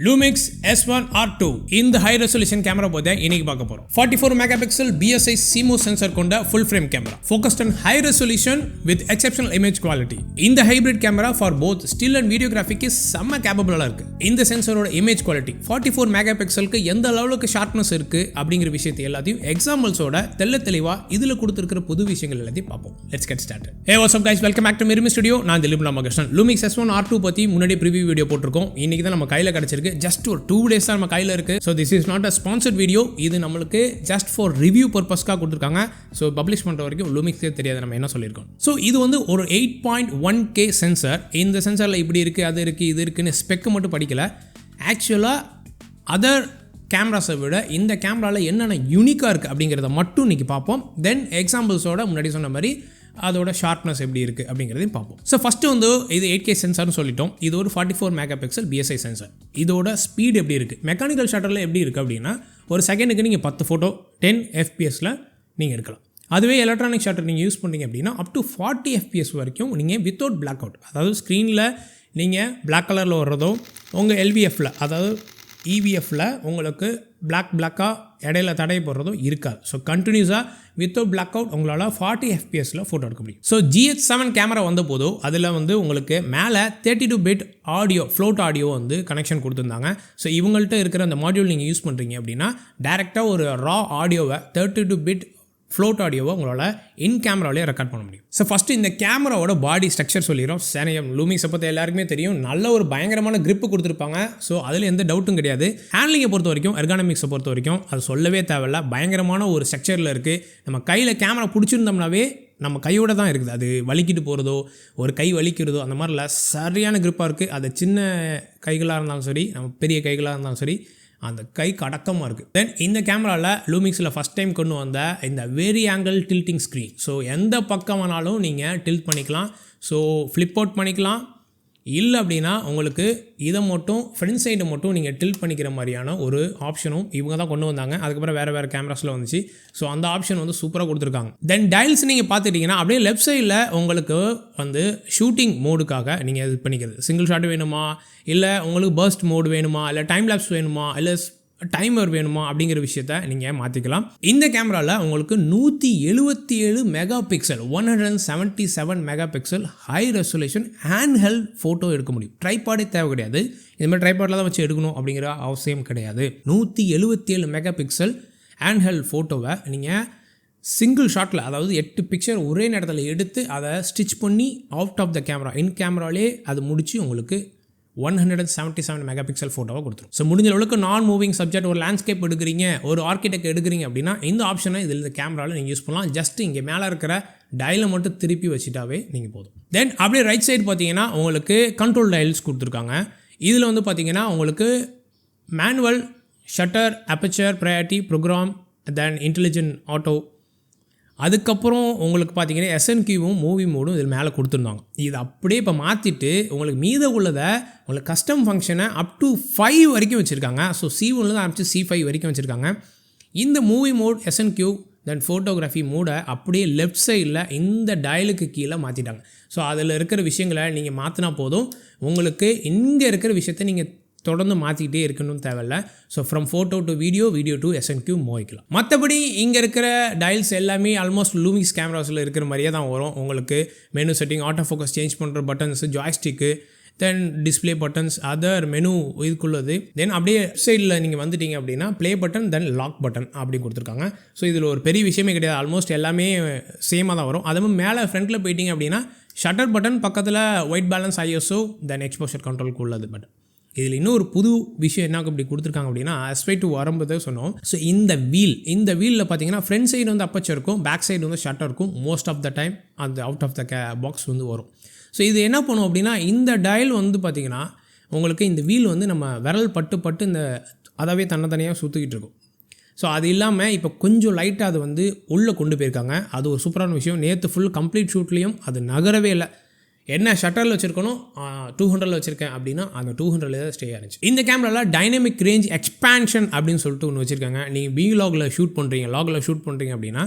Lumix S1R2 இந்த high resolution camera போதே இன்னைக்கு பார்க்க போறோம். 44 மெகாபிக்சல் BSI CMOS சென்சார் கொண்ட full frame camera focused on high resolution with exceptional image quality. இந்த hybrid camera for both still and videographyக்கு செம்ம கேப்பபிளா இருக்கு. இந்த சென்சாரோட இமேஜ் குவாலிட்டி 44 மெகாபிக்சலுக்கு எந்த லெவலுக்கு ஷார்ப்னஸ் இருக்கு அப்படிங்கிற விஷயத்தை எல்லாத்தையும் எக்ஸாம்பிள்ஸோட தெளிவா இதுல கொடுத்திருக்கிற புது விஷயங்கள் எல்லாத்தையும் பார்ப்போம். Let's get started. Hey, what's up guys? Welcome back to Mirimi Studio. நான் திலீப் ராமகிருஷ்ணன். Lumix S1R2 பத்தி முன்னாடி ப்ரிவியூ வீடியோ போட்டிருக்கோம். இன்னைக்கு தான் நம்ம கையில கிடைச்சிருக்கு. ஜஸ்ட் ஒரு 2 days தான் நம்ம கையில் இருக்கு. So this is not a sponsored video. இது நம்மளுக்கு ஜஸ்ட் ஃபார் ரிவ்யூ பர்பஸ்க்காக கொடுத்துருக்காங்க. ஸோ பப்ளிஷ் பண்ணுற வரைக்கும் லூமிக்ஸே தெரியாது நம்ம என்ன சொல்லியிருக்கோம். ஸோ இது வந்து ஒரு 8.1K சென்சார். இந்த சென்சாரில் இப்படி இருக்குது, அது இருக்குது, இது இருக்குன்னு ஸ்பெக்கை மட்டும் படிக்கல. ஆக்சுவலாக அதர் கேமராஸை விட இந்த கேமராவில் என்னென்ன யூனிக்காக இருக்குது அப்படிங்கிறத மட்டும் இன்றைக்கி பார்ப்போம். தென் எக்ஸாம்பிள்ஸோட முன்னாடி சொன்ன மாதிரி அதோட ஷார்ப்னஸ் எப்படி இருக்குது அப்படிங்கிறதையும் பார்ப்போம். ஸோ ஃபஸ்ட்டு வந்து இது 8K சென்சார்னு சொல்லிட்டோம். இது ஒரு 44 மெகாபிக்சல் BSI சென்சார். இதோட ஸ்பீட் எப்படி இருக்குது, மெக்கானிக்கல் ஷட்டரில் எப்படி இருக்குது அப்படின்னா ஒரு செகண்டுக்கு நீங்கள் 10 ஃபோட்டோ 10 FPSல நீங்கள் எடுக்கலாம். அதுவே எலக்ட்ரானிக் ஷட்டர் நீங்கள் யூஸ் பண்ணுறீங்க அப்படின்னா அப் டு 40 FPS வரைக்கும் நீங்கள் வித்தவுட் பிளாக் அவுட், அதாவது ஸ்க்ரீனில் நீங்கள் பிளாக் கலரில் வர்றதோ உங்கள் LVFல அதாவது EVFல உங்களுக்கு பிளாக்காக இடையில தடை போடுறதும் இருக்காது. ஸோ கண்டினியூஸாக வித்தவுட் பிளாக் அவுட் உங்களால் 40 FPSல ஃபோட்டோ எடுக்க முடியும். ஸோ GH7 கேமரா வந்த போதோ அதில் வந்து உங்களுக்கு மேலே 32 பிட் ஆடியோ ஃப்ளோட் ஆடியோ வந்து கனெக்ஷன் கொடுத்துருந்தாங்க. ஸோ இவங்கள்ட்ட இருக்கிற அந்த மாடியூல் நீங்கள் யூஸ் பண்ணுறீங்க அப்படின்னா டேரெக்டாக ஒரு ரா ஆடியோவை 32 பிட் ஃப்ளோட் ஆடியோவை உங்களால் இன் கேமராவிலே ரெக்கார்ட் பண்ண முடியும். ஸோ ஃபஸ்ட்டு இந்த கேமராவோட பாடி ஸ்ட்ரக்சர் சொல்லிடுறோம். சேனையம் லூமிக்ஸை பற்றி எல்லாருக்குமே தெரியும். நல்ல ஒரு பயங்கரமான கிரிப்பு கொடுத்துருப்பாங்க. ஸோ அதில் எந்த டவுட்டும் கிடையாது. ஹேண்ட்லிங்கை பொறுத்த வரைக்கும் எர்கானமிக்ஸை பொறுத்த வரைக்கும் அது சொல்லவே தேவையில்ல. பயங்கரமான ஒரு ஸ்ட்ரக்சரில் இருக்குது. நம்ம கையில் கேமரா பிடிச்சிருந்தோம்னாவே நம்ம கையோட தான் இருக்குது. அது வலிக்கிட்டு போகிறதோ ஒரு கை வலிக்கிறதோ அந்த மாதிரில சரியான கிரிப்பாக இருக்குது. அது சின்ன கைகளாக இருந்தாலும் சரி, நம்ம பெரிய கைகளாக இருந்தாலும் சரி, அந்த கைக்கு அடக்கமாக இருக்குது. தென் இந்த கேமராவில் லூமிக்ஸில் ஃபஸ்ட் டைம் கொண்டு வந்த இந்த very angle tilting screen. So எந்த பக்கம் வேணாலும் நீங்கள் டில்ட் பண்ணிக்கலாம். ஸோ ஃப்ளிப் அவுட் பண்ணிக்கலாம். இல்லை அப்படின்னா உங்களுக்கு இதை மட்டும் ஃப்ரண்ட் சைடை மட்டும் நீங்கள் டில்ட் பண்ணிக்கிற மாதிரியான ஒரு ஆப்ஷனும் இவங்க தான் கொண்டு வந்தாங்க. அதுக்கப்புறம் வேறு கேமராஸில் வந்துச்சு. ஸோ அந்த ஆப்ஷன் வந்து சூப்பராக கொடுத்துருக்காங்க. தென் டயல்ஸ் நீங்கள் பார்த்துட்டிங்கன்னா அப்படியே லெஃப்ட் சைடில் உங்களுக்கு வந்து ஷூட்டிங் மோடுக்காக நீங்கள் இது பண்ணிக்கிறது. சிங்கிள் ஷாட் வேணுமா, இல்லை உங்களுக்கு பர்ஸ்ட் மோடு வேணுமா, இல்லை டைம் லேப்ஸ் வேணுமா, இல்லை டைமர் வேணுமா அப்படிங்கிற விஷயத்த நீங்கள் மாற்றிக்கலாம். இந்த கேமராவில் உங்களுக்கு 177 megapixel 177 megapixel high resolution hand held photo எடுக்க முடியும். ட்ரைபாடே தேவை கிடையாது. இதுமாதிரி ட்ரைபாடில் தான் வச்சு எடுக்கணும் அப்படிங்கிற அவசியம் கிடையாது. 177 மெகாபிக்சல் ஹேண்ட் ஹெல்ட் ஃபோட்டோவை நீங்கள் சிங்கிள் ஷாட்டில், அதாவது 8 பிக்சர் ஒரே நேரத்தில் எடுத்து அதை ஸ்டிச் பண்ணி out of the camera in கேமராலே அது முடித்து உங்களுக்கு 177 மெகாபிக்சல் ஃபோட்டோவாக கொடுத்துரும். ஸோ முடிஞ்ச அளவுக்கு நான் மூவிங் சப்ஜெக்ட், ஒரு லேண்ட்ஸ்கேப் எடுக்கிறீங்க, ஒரு ஆர்கிடெக்ட் எடுக்கிறீங்க அப்படின்னா இந்த ஆப்ஷனை இதில் இந்த கேமராவில் நீங்கள் யூஸ் பண்ணலாம். ஜஸ்ட் இங்கே மேலே இருக்கிற டயலை மட்டும் திருப்பி வச்சுட்டாவே நீங்கள் போதும். தென் அப்படியே ரைட் சைடு பார்த்தீங்கன்னா உங்களுக்கு கண்ட்ரோல் டயல்ஸ் கொடுத்துருக்காங்க. இதில் வந்து பார்த்தீங்கன்னா உங்களுக்கு manual, shutter, aperture, priority, program, then intelligent auto, அதுக்கப்புறம் உங்களுக்கு பார்த்தீங்கன்னா SNQவும் மூவி மோடும் இதில் மேலே கொடுத்துருந்தாங்க. இது அப்படியே இப்போ மாற்றிட்டு உங்களுக்கு மீத உள்ளதை உங்களுக்கு கஸ்டம் ஃபங்க்ஷனை அப் டு 5 வரைக்கும் வச்சுருக்காங்க. ஸோ C1 தான் ஆரம்பிச்சு C5 வரைக்கும் வச்சுருக்காங்க. இந்த மூவி மோட், SNQ, தென் ஃபோட்டோகிராஃபி மோடை அப்படியே லெஃப்ட் சைடில் இந்த டயலுக்கு கீழே மாற்றிட்டாங்க. ஸோ அதில் இருக்கிற விஷயங்களை நீங்கள் மாற்றினா போதும். உங்களுக்கு இங்கே இருக்கிற விஷயத்தை நீங்கள் தொடர்ந்து மாற்றிக்கிட்டே இருக்கணும்னு தேவையில்ல. So from photo to video to SNQ மோய்க்கலாம். மற்றபடி இங்கே இருக்கிற டயல்ஸ் எல்லாமே ஆல்மோஸ்ட் லூமிக்ஸ் கேமராஸில் இருக்கிற மாதிரியே தான் வரும். உங்களுக்கு menu setting, auto focus change பண்ணுற பட்டன்ஸ், ஜாய்ஸ்டிக்கு, தென் டிஸ்பிளே பட்டன்ஸ், அதர் மெனு இதுக்குள்ளது. தென் அப்படியே சைடில் நீங்கள் வந்துட்டீங்க அப்படின்னா ப்ளே பட்டன், தென் லாக் பட்டன் அப்படி கொடுத்துருக்காங்க. ஸோ இதில் ஒரு பெரிய விஷயமே கிடையாது. ஆல்மோஸ்ட் எல்லாமே சேமாக தான் வரும். அதுவும் மேலே ஃப்ரண்ட்டில் போயிட்டீங்க அப்படின்னா ஷட்டர் பட்டன், பக்கத்தில் ஒயிட் பேலன்ஸ் ISO, தென் எக்ஸ்போஷர் கண்ட்ரோலுக்கு உள்ளது பட்டன். இதில் இன்னொரு புது விஷயம் என்ன அப்படி கொடுத்துருக்காங்க அப்படின்னா S5 வரும்போதே சொன்னோம். ஸோ இந்த வீலில் பார்த்தீங்கன்னா ஃப்ரண்ட் சைடு வந்து அப்பச்சர் இருக்கும், பேக் சைடு வந்து ஷட்டர் இருக்கும். மோஸ்ட் ஆஃப் த டைம் அந்த அவுட் ஆஃப் த பாக்ஸ் வந்து வரும். ஸோ இது என்ன பண்ணும் அப்படின்னா இந்த டயல் வந்து பார்த்திங்கன்னா உங்களுக்கு இந்த வீல் வந்து நம்ம விரல் பட்டு இந்த அதாவே தனியாக சுற்றிக்கிட்டு இருக்கும். ஸோ அது இல்லாமல் இப்போ கொஞ்சம் லைட்டாக அது வந்து உள்ளே கொண்டு போயிருக்காங்க. அது ஒரு சூப்பரான விஷயம். நேற்று ஃபுல் கம்ப்ளீட் ஷூட்லேயும் அது நகரவே இல்லை. என்ன ஷட்டரில் வச்சுருக்கணும், 200 வச்சுருக்கேன் அப்படின்னா அந்த 200 தான் ஸ்டே ஆச்சு. இந்த கேமராவில் டைனமிக் ரேஞ்ச் எக்ஸ்பேன்ஷன் அப்படின்னு சொல்லிட்டு ஒன்று வச்சுருக்காங்க. நீங்கள் லாகில் ஷூட் பண்ணுறீங்க அப்படின்னா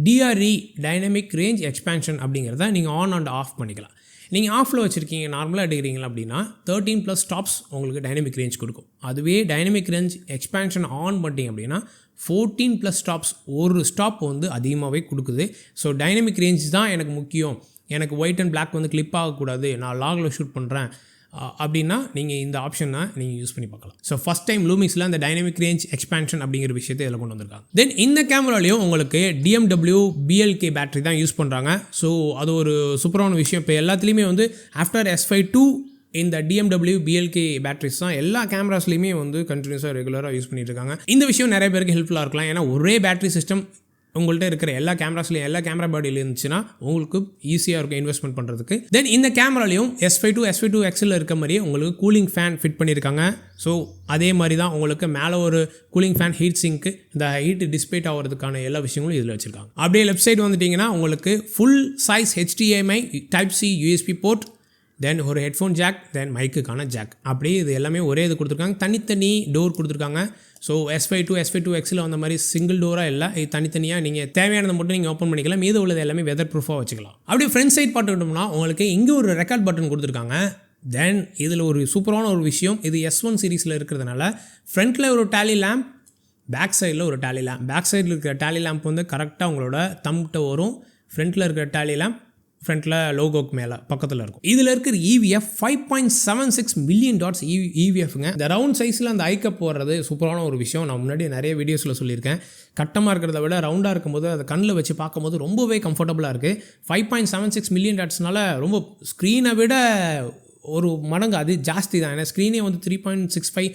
DRE டைனமிக் ரேஞ்ச் எக்ஸ்பேன்ஷன் அப்படிங்கிறத நீங்கள் ஆன் அண்ட் ஆஃப் பண்ணிக்கலாம். நீங்கள் ஆஃபில் வச்சுருக்கீங்க நார்மலாக எடுக்கிறீங்களா அப்படின்னா 13+ ஸ்டாப்ஸ் உங்களுக்கு டைனமிக் ரேஞ்ச் கொடுக்கும். அதுவே டைனமிக் ரேஞ்ச் எக்ஸ்பேன்ஷன் ஆன் பண்ணிட்டீங்க அப்படின்னா 14+ ஸ்டாப்ஸ், ஒரு ஸ்டாப் வந்து அதிகமாகவே கொடுக்குது. ஸோ டைனமிக் ரேஞ்ச் தான் எனக்கு முக்கியம், எனக்கு ஒயிட் அண்ட் பிளாக் வந்து கிளிப் ஆகக்கூடாது, நான் லாகில் ஷூட் பண்ணுறேன் அப்படின்னா நீங்கள் இந்த ஆப்ஷனை நீங்கள் யூஸ் பண்ணி பார்க்கலாம். ஸோ ஃபஸ்ட் டைம் லூமிக்ஸில் அந்த டைனமிக் ரேஞ்ச் எக்ஸ்பேன்ஷன் அப்படிங்கிற விஷயத்தை இதில் கொண்டு வந்திருக்காங்க. தென் இந்த கேமராலையும் உங்களுக்கு DMW BLK பேட்டரி தான் யூஸ் பண்ணுறாங்க. ஸோ அது ஒரு சூப்பரான விஷயம். இப்போ எல்லாத்துலேயுமே வந்து ஆஃப்டர் S5 II இந்த DMW BLK பேட்டரிஸ் தான் எல்லா கேமராஸ்லையுமே வந்து கண்டினியூஸாக ரெகுலராக யூஸ் பண்ணிட்டு இருக்காங்க. இந்த விஷயம் நிறைய பேருக்கு ஹெல்ப்ஃபுல்லாக இருக்கலாம். ஏன்னா ஒரே பேட்டரி சிஸ்டம் உங்கள்கிட்ட இருக்கிற எல்லா கேமராஸ்லையும் எல்லா கேமரா பாடியில் இருந்துச்சுன்னா உங்களுக்கு ஈஸியாக இருக்கும் இன்வெஸ்ட்மெண்ட் பண்ணுறதுக்கு. தென் இந்த கேமராலையும் S5 II XL இருக்க மாதிரியே உங்களுக்கு கூலிங் ஃபேன் ஃபிட் பண்ணியிருக்காங்க. ஸோ அதே மாதிரி தான் உங்களுக்கு மேலே ஒரு கூலிங் ஃபேன், ஹீட் சிங்க்கு, இந்த ஹீட் டிஸ்பேட் ஆகிறதுக்கான எல்லா விஷயங்களும் இதில் வச்சுருக்காங்க. அப்படியே லெஃப்ட் சைடு வந்துட்டிங்கன்னா உங்களுக்கு full size HDMI Type-C USB port, then ஒரு ஹெட்ஃபோன் ஜாக், தென் மைக்குக்கான ஜாக், அப்படியே இது எல்லாமே ஒரே இது கொடுத்துருக்காங்க. தனித்தனி டோர் கொடுத்துருக்காங்க. ஸோ S5 II XL அந்த மாதிரி சிங்கிள் டோராக இல்லை, இது தனித்தனியாக நீங்கள் தேவையானதை மட்டும் நீங்கள் ஓப்பன் பண்ணிக்கலாம். மீது உள்ளது எல்லாமே வெதர் ப்ரூஃபாக வச்சுக்கலாம். அப்படியே ஃப்ரண்ட் சைட் பார்த்துக்கிட்டோம்னா உங்களுக்கு இங்கே ஒரு ரெக்கார்ட் பட்டன் கொடுத்துருக்காங்க. தென் இதில் ஒரு சூப்பரான ஒரு விஷயம், இது S1 சீரீஸில் இருக்கிறதுனால ஃப்ரண்ட்டில் ஒரு டேலி லேம்ப், பேக் சைடில் ஒரு டேலி லேம்ப். பேக் சைடில் இருக்கிற டேலி லேம்ப் வந்து கரெக்டாக உங்களோட தம்கிட்ட வரும். ஃப்ரண்ட்டில் இருக்கிற டேலி லேம்ப் ஃப்ரண்ட்டில் லோகோக்கு மேலே பக்கத்தில் இருக்கும். இதில் இருக்கிற EVF 5.76 மில்லியன் டாட்ஸ் EVFங்க. இந்த ரவுண்ட் சைஸில் அந்த ஐக்கப் போடுறது சூப்பரான ஒரு விஷயம். நான் முன்னாடி நிறைய வீடியோஸில் சொல்லியிருக்கேன். கட்டமாக இருக்கிறத விட ரவுண்டாக இருக்கும்போது அதை கண்ணில் வச்சு பார்க்கும்போது ரொம்பவே கம்ஃபர்டபுளாக இருக்குது. 5.76 மில்லியன் டாட்ஸ்னால ரொம்ப ஸ்க்ரீனை விட ஒரு மடங்கு அது ஜாஸ்தி தான். ஏன்னா ஸ்க்ரீனே வந்து 3.65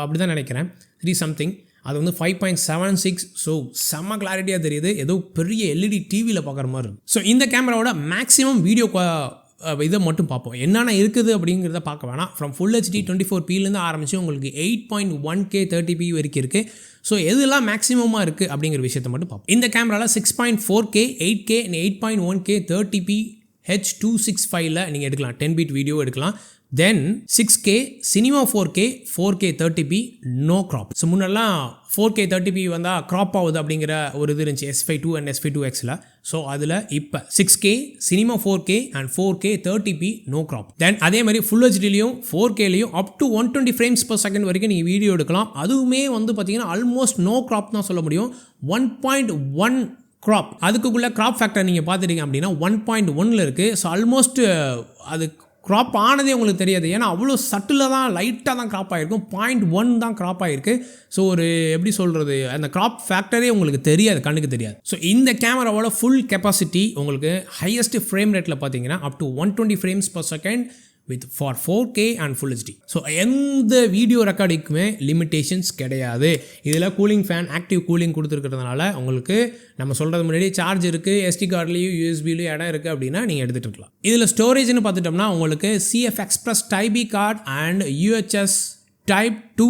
அப்படி தான் நினைக்கிறேன், 3 சம்திங். அது வந்து 5.76. ஸோ செம்ம கிளாரிட்டியாக தெரியுது, ஏதோ பெரிய LED டிவியில் பார்க்குற மாதிரி இருக்கும். ஸோ இந்த கேமராவோட மேக்ஸிமம் வீடியோ இதை மட்டும் பார்ப்போம், என்னென்ன இருக்குது அப்படிங்கிறத பார்க்க வேணாம். ஃப்ரம் ஃபுல் HD 24pலேருந்து ஆரம்பித்து உங்களுக்கு 8.1K 30p வரைக்கும் இருக்குது. ஸோ எதுலாம் மேக்ஸிமமாக இருக்குது அப்படிங்கிற விஷயத்தை மட்டும் பார்ப்போம். இந்த கேமராவில் 6.4K 8K 8.1K 30p H.265ல் நீங்கள் எடுக்கலாம், 10 பீட் வீடியோ எடுக்கலாம். Then 6K cinema 4K 30p no crop. So முன்னெல்லாம் 4K 30p வந்தால் க்ராப் ஆகுது அப்படிங்கிற ஒரு இது இருந்துச்சு S5 II and S5 II XL. So அதில் இப்போ 6K cinema 4K and 4K 30p no crop. Then அதே மாதிரி ஃபுல் ஹெச்டிலையும் 4Kலையும் up to 120 frames per second வரைக்கும் நீங்கள் வீடியோ எடுக்கலாம். அதுவுமே வந்து பார்த்தீங்கன்னா ஆல்மோஸ்ட் நோ க்ராப் தான் சொல்ல முடியும். 1.1 க்ராப், அதுக்குள்ளே க்ராப் ஃபேக்டர் நீங்கள் பார்த்துட்டீங்க அப்படின்னா 1.1ல் இருக்குது. ஸோ ஆல்மோஸ்ட் அது க்ராப் ஆனதே உங்களுக்கு தெரியாது, ஏன்னா அவ்வளோ சட்டில் தான், லைட்டாக தான் க்ராப் ஆகிருக்கும். 0.1 தான் க்ராப் ஆகிருக்கு. ஸோ ஒரு எப்படி சொல்கிறது, அந்த க்ராப் ஃபேக்டரே உங்களுக்கு தெரியாது, கண்ணுக்கு தெரியாது. ஸோ இந்த கேமராவோட ஃபுல் கெப்பாசிட்டி உங்களுக்கு ஹையஸ்ட் ஃப்ரேம் ரேட்டில் பார்த்தீங்கன்னா அப் to 120 frames per second with for 4K and full HD. So எந்த வீடியோ ரெக்கார்டிங்குமே லிமிட்டேஷன்ஸ் கிடையாது. இதில் கூலிங் ஃபேன், ஆக்டிவ் கூலிங் கொடுத்துருக்கிறதுனால உங்களுக்கு நம்ம சொல்கிறது முன்னாடி சார்ஜ் இருக்குது, SD கார்ட்லேயும் USBலையும் இடம் இருக்குது அப்படின்னா நீங்கள் எடுத்துகிட்டு இருக்கலாம். இதில் ஸ்டோரேஜ்னு பார்த்துட்டோம்னா உங்களுக்கு CF Express Type-B card and UHS Type 2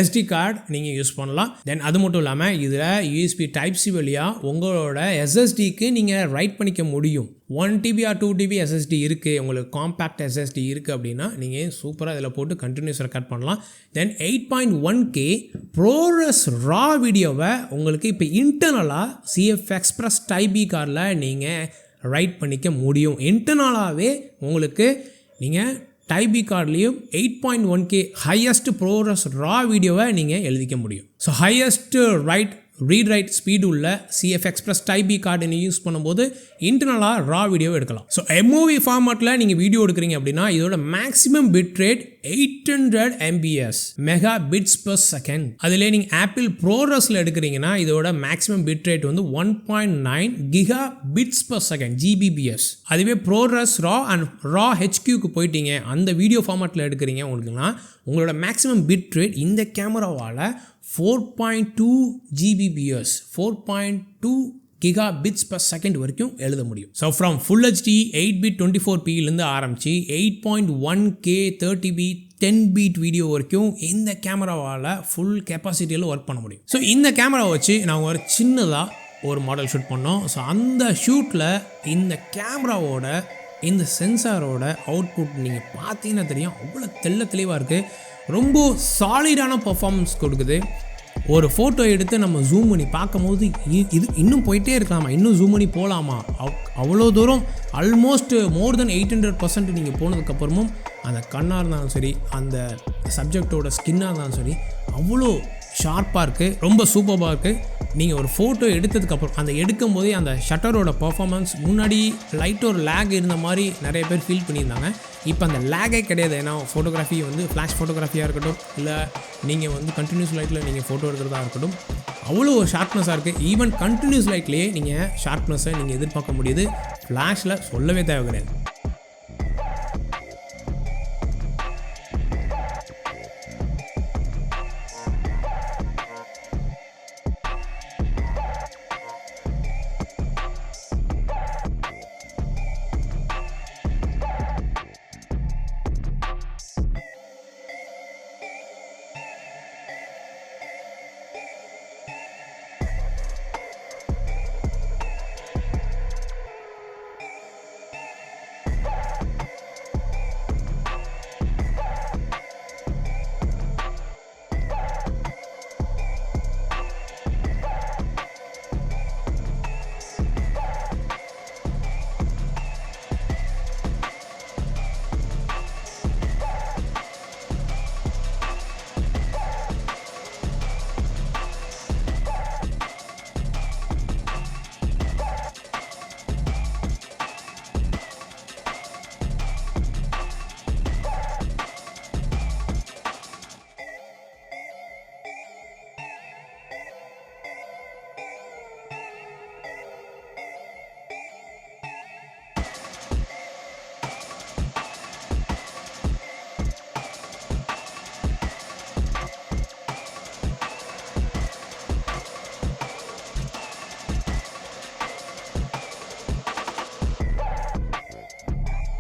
SD card நீங்கள் யூஸ் பண்ணலாம். தென் அது மட்டும் இல்லாமல் இதில் USB Type-C வழியாக உங்களோட SSDக்கு நீங்கள் ரைட் பண்ணிக்க முடியும். 1TB or 2TB SSD இருக்குது, உங்களுக்கு காம்பேக்ட் SSD இருக்குது அப்படின்னா நீங்கள் சூப்பராக இதில் போட்டு கண்டினியூஸ் ரெக்கார்ட் பண்ணலாம். தென் 8.1K ProRes ரா வீடியோவை உங்களுக்கு இப்போ இன்டர்னலாக CF Express Type-B கார்டில் நீங்கள் ரைட் பண்ணிக்க முடியும். இன்டர்னலாகவே உங்களுக்கு நீங்கள் Type-B கார்ட்லேயும் 8.1K ஹையஸ்ட் ProRes ரா வீடியோவை நீங்கள் எழுதிக்க முடியும். So highest read write speed உள்ள CF Express Type-B கார்டு நீங்கள் யூஸ் பண்ணும்போது இன்டர்னலாக ரா வீடியோ எடுக்கலாம். ஸோ MOV ஃபார்மேட்டில் நீங்கள் வீடியோ எடுக்கிறீங்க அப்படின்னா இதோட maximum bit rate 800 MBS mega bits per second. அதிலே நீங்கள் ஆப்பிள் ProResல எடுக்கிறீங்கன்னா இதோட மேக்ஸிமம் பிட் ரேட் வந்து 1.9 giga bits per second GBPS. அதுவே ProRes ரா அண்ட் ரா HQக்கு போயிட்டீங்க, அந்த வீடியோ ஃபார்மேட்டில் எடுக்கிறீங்க உங்களுக்குன்னா உங்களோட மேக்ஸிமம் பிட் ரேட் இந்த கேமராவால் 4.2 GBPS 4.2 gigabits per second வரைக்கும் எழுத முடியும். So from full HD 8-bit 24pலேருந்து ஆரம்பித்து 8.1K 30p 10-bit வீடியோ வரைக்கும் இந்த கேமராவால் ஃபுல் கெப்பாசிட்டியில் ஒர்க் பண்ண முடியும். ஸோ இந்த கேமராவை வச்சு நாங்கள் ஒரு சின்னதாக ஒரு மாடல் ஷூட் பண்ணோம். ஸோ அந்த ஷூட்டில் இந்த கேமராவோட இந்த சென்சாரோட அவுட்புட் நீங்கள் பார்த்தீங்கன்னா தெரியும், அவ்வளோ தெளிவாக இருக்குது. ரொம்ப சாலிடான பர்ஃபார்மன்ஸ் கொடுக்குது. ஒரு ஃபோட்டோ எடுத்து நம்ம ஜூம் பண்ணி பார்க்கும்போது இது இன்னும் போயிட்டே இருக்கலாமா, இன்னும் ஜூம் பண்ணி போகலாமா, அவ்வளோ தூரம் ஆல்மோஸ்ட் மோர் தென் 800% நீங்கள் போனதுக்கப்புறமும் அந்த கண்ணாக இருந்தாலும் சரி, அந்த சப்ஜெக்டோட ஸ்கின்னாக இருந்தாலும் சரி, அவ்வளோ ஷார்ப்பாக இருக்குது, ரொம்ப சூப்பராக இருக்குது. நீங்கள் ஒரு ஃபோட்டோ எடுத்ததுக்கப்புறம் அந்த எடுக்கும் போதே அந்த ஷட்டரோட பர்ஃபார்மன்ஸ், முன்னாடி லைட் ஒரு லேக் இருந்த மாதிரி நிறைய பேர் ஃபீல் பண்ணியிருந்தாங்க. இப்போ அந்த லேகே கிடையாது. ஏன்னா ஃபோட்டோகிராஃபி வந்து ஃப்ளாஷ் ஃபோட்டோகிராஃபியாக இருக்கட்டும், இல்லை நீங்கள் வந்து கண்டினியூஸ் லைட்டில் நீங்கள் ஃபோட்டோ எடுக்கிறதா இருக்கட்டும், அவ்வளோ ஒரு ஷார்ப்னஸாக இருக்குது. ஈவன் கண்டினியூஸ் லைட்லேயே நீங்கள் ஷார்ப்னஸை நீங்கள் எதிர்பார்க்க முடியுது. ஃப்ளாஷில் சொல்லவே தேவை கிடையாது.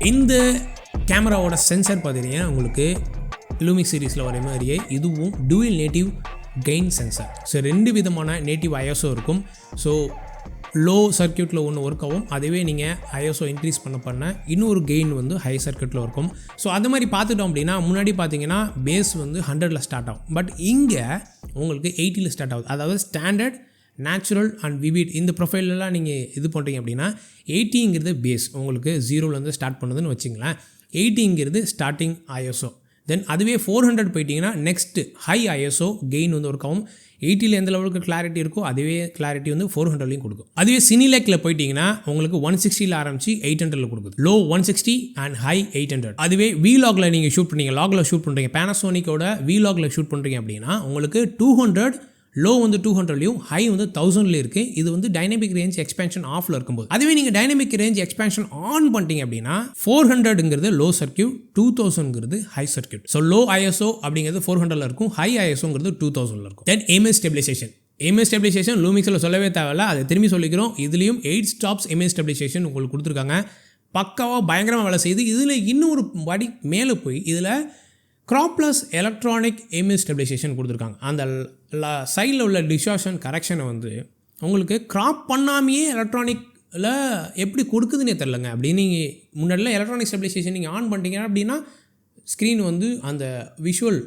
இந்த கேமராவோட சென்சர் பார்த்தீங்கன்னா உங்களுக்கு லூமிக்ஸ் சீரீஸில் வர மாதிரியே இதுவும் dual native gain sensor. So 2 விதமான நேட்டிவ் ஐஎஸ்ஓ இருக்கும். ஸோ லோ சர்க்கியூட்டில் ஒன்று ஒர்க் ஆகும், அதுவே நீங்கள் ஐஎஸ்ஓ இன்க்ரீஸ் பண்ண இன்னொரு கெயின் வந்து ஹை சர்க்கியூட்டில் இருக்கும். ஸோ அது மாதிரி பார்த்துட்டோம் அப்படின்னா, முன்னாடி பார்த்தீங்கன்னா பேஸ் வந்து 100ல் ஸ்டார்ட் ஆகும், பட் இங்கே உங்களுக்கு 80ல் ஸ்டார்ட் ஆகுது. அதாவது ஸ்டாண்டர்ட், நேச்சுரல் அண்ட் விவிட் இந்த ப்ரொஃபைலெலாம் நீங்கள் இது பண்ணுறீங்க அப்படின்னா 80ங்கிறது பேஸ், உங்களுக்கு 0லேருந்து ஸ்டார்ட் பண்ணுதுன்னு வச்சிங்களேன். 80ங்கிறது ஸ்டார்டிங் ஐஎஸ்ஓ. தென் அதுவே 400 போயிட்டிங்கன்னா நெக்ஸ்ட்டு ஹை ஐஎஸ்ஓ கெயின் வந்து ஒர்க் ஆகும். 80ல் எந்த லெவலுக்கு கிளாரிட்டி இருக்கோ அதுவே கிளாரிட்டி வந்து 400லையும் கொடுக்கும். அதுவே சினிலேக்கில் போயிட்டிங்கன்னா உங்களுக்கு 160ல் ஆரம்பிச்சு 800ல் கொடுக்குது. Low 160 and high 800. அதுவே விலாகில் நீங்கள் ஷூட் பண்ணுறீங்க, லாகில் ஷூட் பண்ணுறீங்க, பேனாசோனிக்கோட விலாகில் ஷூட் பண்ணுறீங்க அப்படின்னா உங்களுக்கு 200, லோ வந்து 200லையும் ஹை வந்து 1000ல இருக்குது. இது வந்து டைனமிக் ரேஞ்ச் எக்ஸ்பேன்ஷன் ஆஃபில் இருக்கும்போது. அதுவே நீங்கள் டைனமிக் ரேஞ்ச் எக்ஸ்பேன்ஷன் ஆன் பண்ணிட்டீங்க அப்படின்னா 400ங்கிறது லோ சர்க்கியூட், 2000ங்கிறது high circuit. So low ISO அப்படிங்கிறது 400ல் இருக்கும், ஹை ஐஎஸ்ஓங்கிறது 2000ல் இருக்கும். Then image stabilisation. Image stabilisation லூமிக்ஸில் சொல்லவே தேவையில்ல, அதை திரும்பி சொல்லிக்கிறோம். இதுலேயும் 8 ஸ்டாப்ஸ் இமேஜ் ஸ்டெபிலைசேஷன் உங்களுக்கு கொடுத்துருக்காங்க. பக்காவாக பயங்கரமாக வேலை செய்யுது. இதில் இன்னொரு படி மேலே போய் இதில் க்ராப்லெஸ் எலக்ட்ரானிக் இமேஜ் ஸ்டெபிலைசேஷன் கொடுத்துருக்காங்க. அந்த சைடில் உள்ள டிஸ்டார்ஷன் கரெக்ஷனை வந்து உங்களுக்கு க்ராப் பண்ணாமையே எலக்ட்ரானிக்கில் எப்படி கொடுக்குதுன்னே தெரிலங்க. அப்படின்னு நீங்கள் முன்னாடிலாம் எலக்ட்ரானிக் ஸ்டெபிலைசேஷன் நீங்கள் ஆன் பண்ணிட்டீங்க அப்படின்னா ஸ்க்ரீன் வந்து அந்த விஷுவல்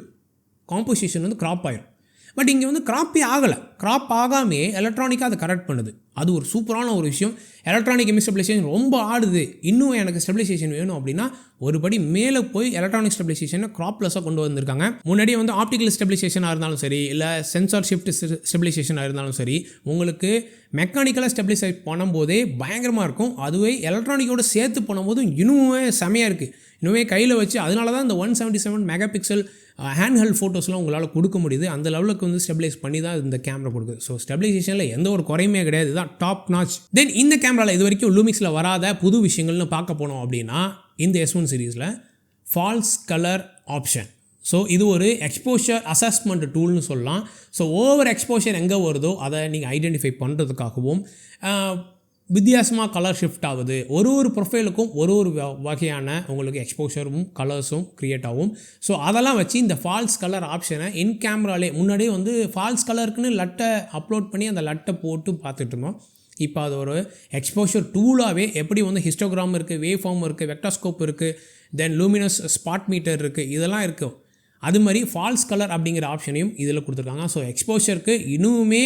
காம்போசிஷன் வந்து க்ராப் ஆகிடும். பட் இங்கே வந்து க்ராப்பே ஆகலை, க்ராப் ஆகாமே எலக்ட்ரானிக்காக அதை கரெக்ட் பண்ணுது. அது ஒரு சூப்பரான ஒரு விஷயம். எலக்ட்ரானிக் இமேஜ் ஸ்டெபிலைசேஷன் ரொம்ப ஆடுது, இன்னும் எனக்கு ஸ்டெபிலைசேஷன் வேணும் அப்படின்னா ஒரு படி மேலே போய் எலக்ட்ரானிக் ஸ்டெபிலைசேஷனை க்ராப்லெஸ்ஸாக கொண்டு வந்திருக்காங்க. முன்னாடியே வந்து ஆப்டிக்கல் ஸ்டெபிலைசேஷனாக இருந்தாலும் சரி, இல்லை சென்சார் ஷிஃப்ட் ஸ்டெபிலைசேஷனாக இருந்தாலும் சரி, உங்களுக்கு மெக்கானிக்கலாக ஸ்டெபிலைஸ் பண்ணும்போதே பயங்கரமாக இருக்கும். அதுவே எலக்ட்ரானிக்கோடு சேர்த்து பண்ணும்போது இன்னுமே செமையாக இருக்குது. இன்னுமே கையில் வச்சு, அதனால தான் இந்த 177 மெகா பிக்சல் ஹேண்ட்ஹெல்ட் ஃபோட்டோஸ்லாம் உங்களால் கொடுக்க முடியுது. அந்த லெவலுக்கு வந்து ஸ்டெபிலைஸ் பண்ணி தான் இந்த கேமரா கொடுக்குது. ஸோ ஸ்டெபிலைசேஷனில் எந்த ஒரு குறையுமே கிடையாது, இதுதான் டாப் நாச். தென் இந்த கேமராவில் இது வரைக்கும் லூமிக்ஸில் வராத புது விஷயங்கள்னு பார்க்க போனோம் அப்படின்னா, இந்த S1 சீரீஸில் ஃபால்ஸ் கலர் ஆப்ஷன். ஸோ இது ஒரு எக்ஸ்போஷர் அசஸ்மெண்ட் டூல்னு சொல்லலாம். ஸோ ஓவர் எக்ஸ்போஷர் எங்கே வருதோ அதை நீங்கள் ஐடென்டிஃபை பண்ணுறதுக்காகவும், வித்தியாசமாக கலர் ஷிஃப்ட் ஆகுது, ஒரு ப்ரொஃபைலுக்கும் ஒரு வகையான உங்களுக்கு எக்ஸ்போஷரும் கலர்ஸும் க்ரியேட் ஆகும். ஸோ அதெல்லாம் வச்சு இந்த ஃபால்ஸ் கலர் ஆப்ஷனை இன் கேமராலே முன்னாடியே வந்து ஃபால்ஸ் கலருக்குன்னு லட்டை அப்லோட் பண்ணி அந்த லட்டை போட்டு பார்த்துட்டு இருந்தோம். இப்போ அது ஒரு எக்ஸ்போஷர் டூலாகவே எப்படி வந்து ஹிஸ்டோகிராம் இருக்குது, வேவ் ஃபார்ம் இருக்குது, வெக்டாஸ்கோப் இருக்குது, தென் லூமினஸ் ஸ்பாட் மீட்டர் இருக்குது, இதெல்லாம் இருக்குது. அது மாதிரி ஃபால்ஸ் கலர் அப்படிங்கிற ஆப்ஷனையும் இதில் கொடுத்துருக்காங்க. ஸோ எக்ஸ்போஷருக்கு இன்னுமே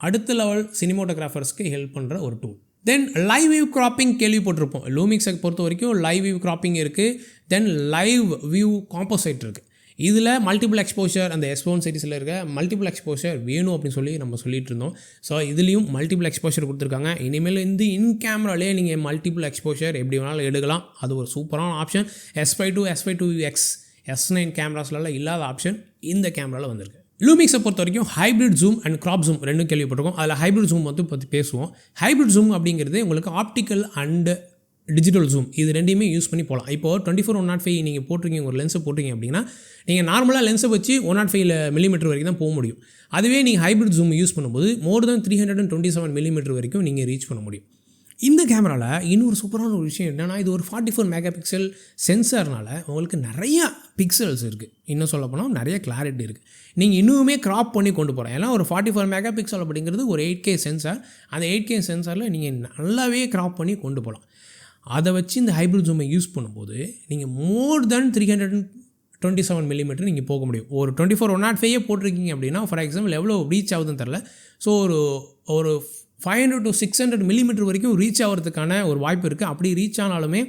அடுத்த லெவல் சினிமோட்டோகிராஃபர்ஸ்க்கு ஹெல்ப் பண்ணுற ஒரு டூல். தென் லைவ் வியூ கிராப்பிங் கேள்விப்பட்டிருப்போம். லூமிக்ஸை பொறுத்த வரைக்கும் லைவ் வியூ கிராப்பிங் இருக்குது. தென் லைவ் வியூ காம்போசைட் இருக்குது. இதில் மல்டிபிள் எக்ஸ்போஷர் அந்த S1 சீரிஸில் இருக்க மல்டிபிள் எக்ஸ்போஷர் வேணும் அப்படின்னு சொல்லி நம்ம சொல்லிட்டு இருந்தோம். ஸோ இதுலேயும் மல்டிபிள் எக்ஸ்போஷர் கொடுத்துருக்காங்க. இனிமேல் இன் கேமராலே நீங்கள் மல்டிபிள் எக்ஸ்போஷர் எப்படி வேணாலும் எடுக்கலாம். அது ஒரு சூப்பரான option. S5 S5II X S9 கேமராஸ்லாம் இல்லாத ஆப்ஷன் இந்த கேமராவில் வந்திருக்கு. லூமிக்ஸை பொறுத்த வரைக்கும் hybrid zoom and crop zoom ரெண்டும் கேள்விப்பட்டிருக்கோம். அதில் ஹைப்ரிட் ஜூம் பற்றி பேசுவோம். ஹைப்ரிட் ஜூம் அப்படிங்கிறது உங்களுக்கு ஆப்டிக்கல் அண்ட் டிஜிட்டல் ஜூம் இது ரெண்டையுமே யூஸ் பண்ணி போகலாம். இப்போது 24-105 நீங்கள் போட்டிருக்கீங்க, ஒரு லென்ஸை போட்டிருக்கீங்க அப்படின்னா நீங்கள் நார்மலாக லென்ஸை வச்சு 105 மில்லிமீட்டர் வரைக்கும் தான் போக முடியும். அதுவே நீங்கள் ஹைப்ரிட் ஜூம் யூஸ் பண்ணும்போது மோர் தென் 327 மில்லிமீட்டர் வரைக்கும் நீங்கள் ரீச் பண்ண முடியும். இந்த கேமராவில் இன்னொரு சூப்பரான ஒரு விஷயம் என்னென்னா, இது ஒரு 44 மெகா பிக்சல் சென்சார்னால உங்களுக்கு நிறையா பிக்சல்ஸ் இருக்குது. இன்னும் சொல்ல போனால் நிறைய கிளாரிட்டி இருக்குது. நீங்கள் இன்னுமே க்ராப் பண்ணி கொண்டு போகிறோம். ஏன்னா ஒரு 44 மெகா பிக்சல் அப்படிங்கிறது ஒரு 8K சென்சார். அந்த 8K சென்சாரில் நீங்கள் நல்லாவே க்ராப் பண்ணி கொண்டு போகலாம். அதை வச்சு இந்த ஹைப்ரிட் ஜூமை யூஸ் பண்ணும்போது நீங்கள் மோர் தென் 327 மில்லிமீட்டர் நீங்கள் போக முடியும். ஒரு 24-105 போட்டிருக்கீங்க அப்படின்னா ஃபார் எக்ஸாம்பிள் எவ்வளோ ரீச் ஆகுதுன்னு தெரில. ஸோ ஒரு 500 to 600 மில்லிமீட்டர் வரைக்கும் ரீச் ஆகிறதுக்கான ஒரு வாய்ப்பு இருக்குது. அப்படி ரீச் ஆனாலுமே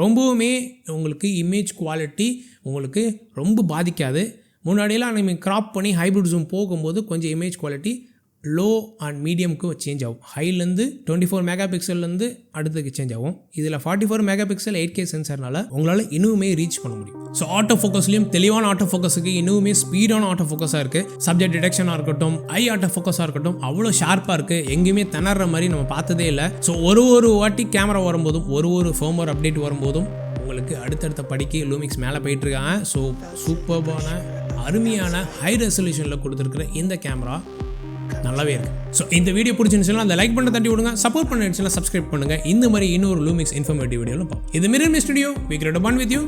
ரொம்பவுமே உங்களுக்கு இமேஜ் குவாலிட்டி உங்களுக்கு ரொம்ப பாதிக்காது. முன்னாடியெல்லாம் நீங்கள் க்ராப் பண்ணி ஹைப்ரிட் ஜூம் போகும்போது கொஞ்சம் இமேஜ் குவாலிட்டி லோ அண்ட் மீடியமுக்கு சேஞ்ச் ஆகும். ஹைலேருந்து 24 மெகா பிக்சல்லேருந்து அடுத்துக்கு சேஞ்ச் ஆகும். இதில் 44 மெகா பிக்சல் 8K சென்சார்னால உங்களால் இன்னுமே ரீச் பண்ண முடியும். ஸோ ஆட்டோ ஃபோக்கஸ்லையும் தெளிவான ஆட்டோ ஃபோக்கஸுக்கு இன்னுமே ஸ்பீடான ஆட்டோ ஃபோக்கஸாக இருக்குது. சப்ஜெக்ட் டிடெக்ஷனாக இருக்கட்டும், ஐ ஆட்டோ ஃபோக்கஸாக இருக்கட்டும், அவ்வளோ ஷார்ப்பாக இருக்குது. எங்கேயுமே திணற மாதிரி நம்ம பார்த்ததே இல்லை. ஸோ ஒரு வாட்டி கேமரா வரும்போதும் ஒரு ஃபர்ம்வேர் அப்டேட் வரும்போதும் உங்களுக்கு அடுத்தடுத்த படிக்கு லூமிக்ஸ் மேலே போயிட்டுருக்காங்க. ஸோ சூப்பர்பான அருமையான ஹை ரெசல்யூஷனில் கொடுத்துருக்குற இந்த கேமரா நல்லாவே இருக்குது. ஸோ இந்த வீடியோ பிடிச்சிருந்துச்சுன்னா அந்த லைக் பண்ண தட்டி விடுங்க. சப்போர்ட் பண்ண சப்ஸ்கிரைப் பண்ணுங்கள். இந்த மாதிரி இன்னொரு லூமிக்ஸ் இன்ஃபர்மேட்டிவ் வீடியோவில் பார்ப்போம். இது mirror studio. We great one with you.